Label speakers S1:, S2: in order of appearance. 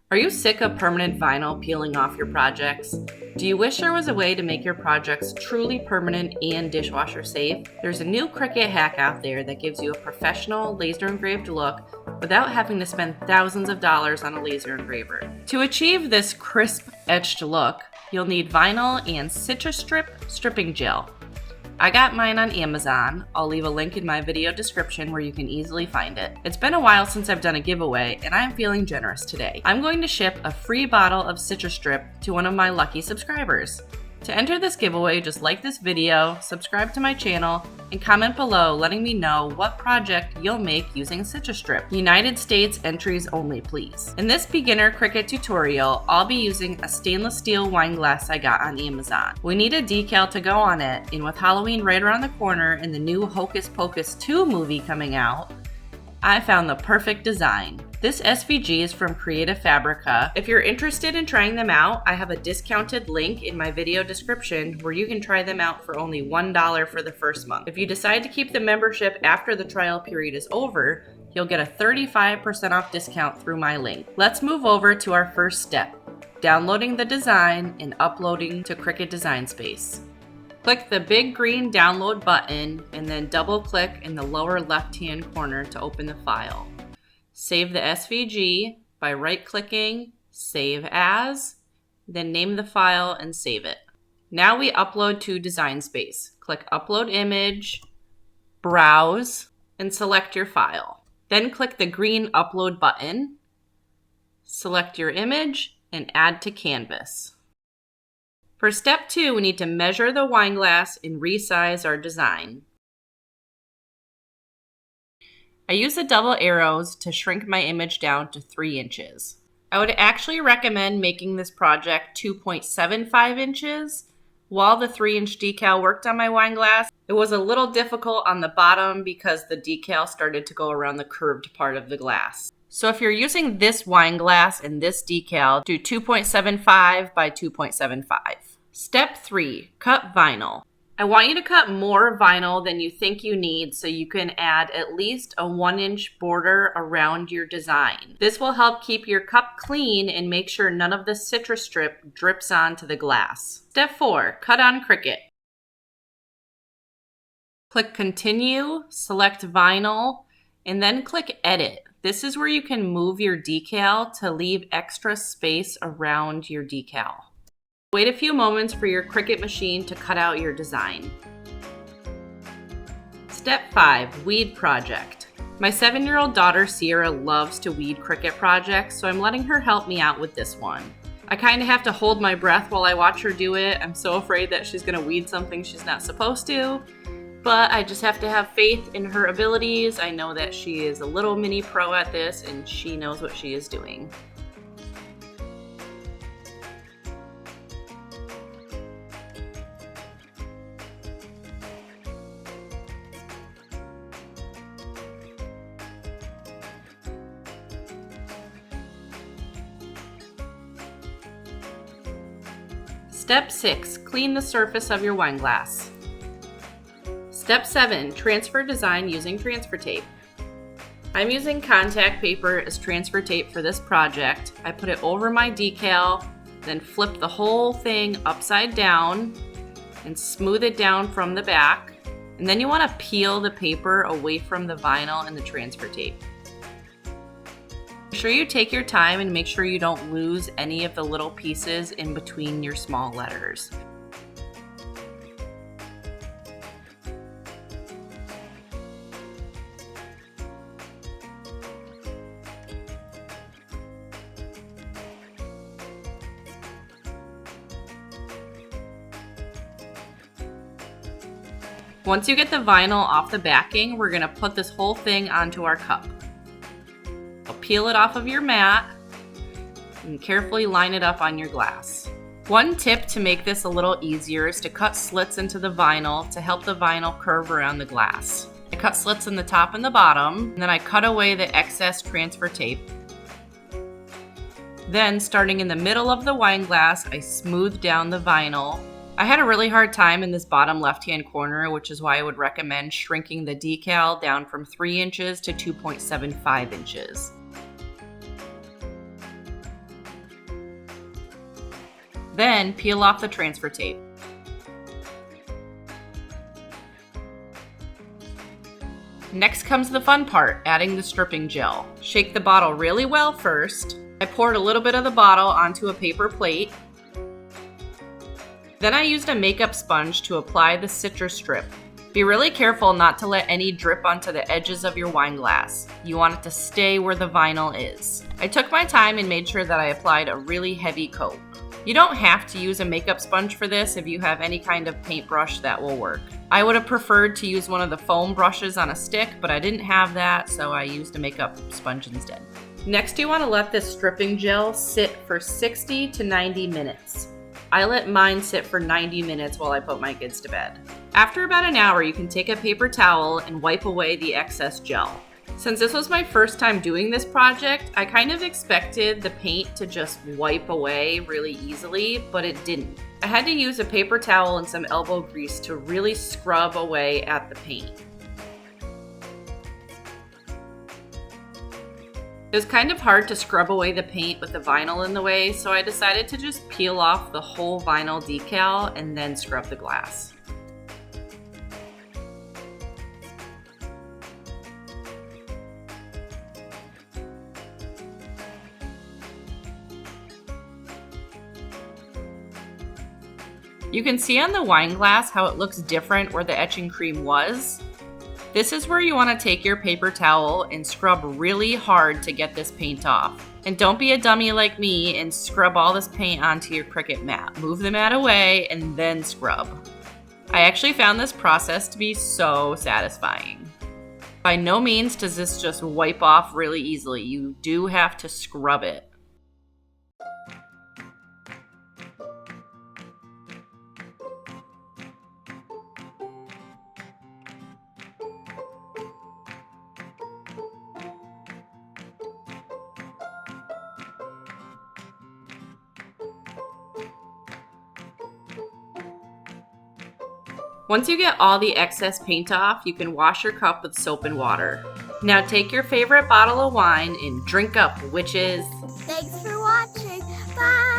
S1: Are you sick of permanent vinyl peeling off your projects? Do you wish there was a way to make your projects truly permanent and dishwasher safe? There's a new Cricut hack out there that gives you a professional laser engraved look without having to spend thousands of dollars on a laser engraver. To achieve this crisp etched look, you'll need vinyl and Citristrip stripping gel. I got mine on Amazon. I'll leave a link in my video description where you can easily find it. It's been a while since I've done a giveaway, and I'm feeling generous today. I'm going to ship a free bottle of Citristrip to one of my lucky subscribers. To enter this giveaway, just like this video, subscribe to my channel, and comment below letting me know what project you'll make using Citristrip. United States entries only, please. In this beginner Cricut tutorial, I'll be using a stainless steel wine glass I got on Amazon. We need a decal to go on it, and with Halloween right around the corner and the new Hocus Pocus 2 movie coming out, I found the perfect design. This SVG is from Creative Fabrica. If you're interested in trying them out, I have a discounted link in my video description where you can try them out for only $1 for the first month. If you decide to keep the membership after the trial period is over, you'll get a 35% off discount through my link. Let's move over to our first step, downloading the design and uploading to Cricut Design Space. Click the big green download button and then double click in the lower left-hand corner to open the file. Save the SVG by right-clicking, Save As, then name the file and save it. Now we upload to Design Space. Click Upload Image, Browse, and select your file. Then click the green Upload button, select your image, and add to Canvas. For step 2, we need to measure the wine glass and resize our design. I use the double arrows to shrink my image down to 3 inches. I would actually recommend making this project 2.75 inches. While the 3-inch decal worked on my wine glass, it was a little difficult on the bottom because the decal started to go around the curved part of the glass. So if you're using this wine glass and this decal, do 2.75 by 2.75. Step 3, cut vinyl. I want you to cut more vinyl than you think you need so you can add at least a 1-inch border around your design. This will help keep your cup clean and make sure none of the Citristrip drips onto the glass. Step 4, cut on Cricut. Click Continue, select Vinyl, and then click Edit. This is where you can move your decal to leave extra space around your decal. Wait a few moments for your Cricut machine to cut out your design. Step 5, Weed Project. My 7-year-old daughter Sierra loves to weed Cricut projects, so I'm letting her help me out with this one. I kind of have to hold my breath while I watch her do it. I'm so afraid that she's going to weed something she's not supposed to, but I just have to have faith in her abilities. I know that she is a little mini pro at this and she knows what she is doing. Step 6, clean the surface of your wine glass. Step 7, transfer design using transfer tape. I'm using contact paper as transfer tape for this project. I put it over my decal, then flip the whole thing upside down and smooth it down from the back. And then you want to peel the paper away from the vinyl and the transfer tape. Make sure you take your time and make sure you don't lose any of the little pieces in between your small letters. Once you get the vinyl off the backing, we're going to put this whole thing onto our cup. Peel it off of your mat and carefully line it up on your glass. One tip to make this a little easier is to cut slits into the vinyl to help the vinyl curve around the glass. I cut slits in the top and the bottom, and then I cut away the excess transfer tape. Then, starting in the middle of the wine glass, I smoothed down the vinyl. I had a really hard time in this bottom left-hand corner, which is why I would recommend shrinking the decal down from 3 inches to 2.75 inches. Then peel off the transfer tape. Next comes the fun part, adding the stripping gel. Shake the bottle really well first. I poured a little bit of the bottle onto a paper plate. Then I used a makeup sponge to apply the Citristrip. Be really careful not to let any drip onto the edges of your wine glass. You want it to stay where the vinyl is. I took my time and made sure that I applied a really heavy coat. You don't have to use a makeup sponge for this if you have any kind of paintbrush that will work. I would have preferred to use one of the foam brushes on a stick, but I didn't have that, so I used a makeup sponge instead. Next, you want to let this stripping gel sit for 60 to 90 minutes. I let mine sit for 90 minutes while I put my kids to bed. After about an hour, you can take a paper towel and wipe away the excess gel. Since this was my first time doing this project, I kind of expected the paint to just wipe away really easily, but it didn't. I had to use a paper towel and some elbow grease to really scrub away at the paint. It was kind of hard to scrub away the paint with the vinyl in the way, so I decided to just peel off the whole vinyl decal and then scrub the glass. You can see on the wine glass how it looks different where the etching cream was. This is where you want to take your paper towel and scrub really hard to get this paint off. And don't be a dummy like me and scrub all this paint onto your Cricut mat. Move the mat away and then scrub. I actually found this process to be so satisfying. By no means does this just wipe off really easily. You do have to scrub it. Once you get all the excess paint off, you can wash your cup with soap and water. Now take your favorite bottle of wine and drink up, witches.
S2: Thanks for watching. Bye!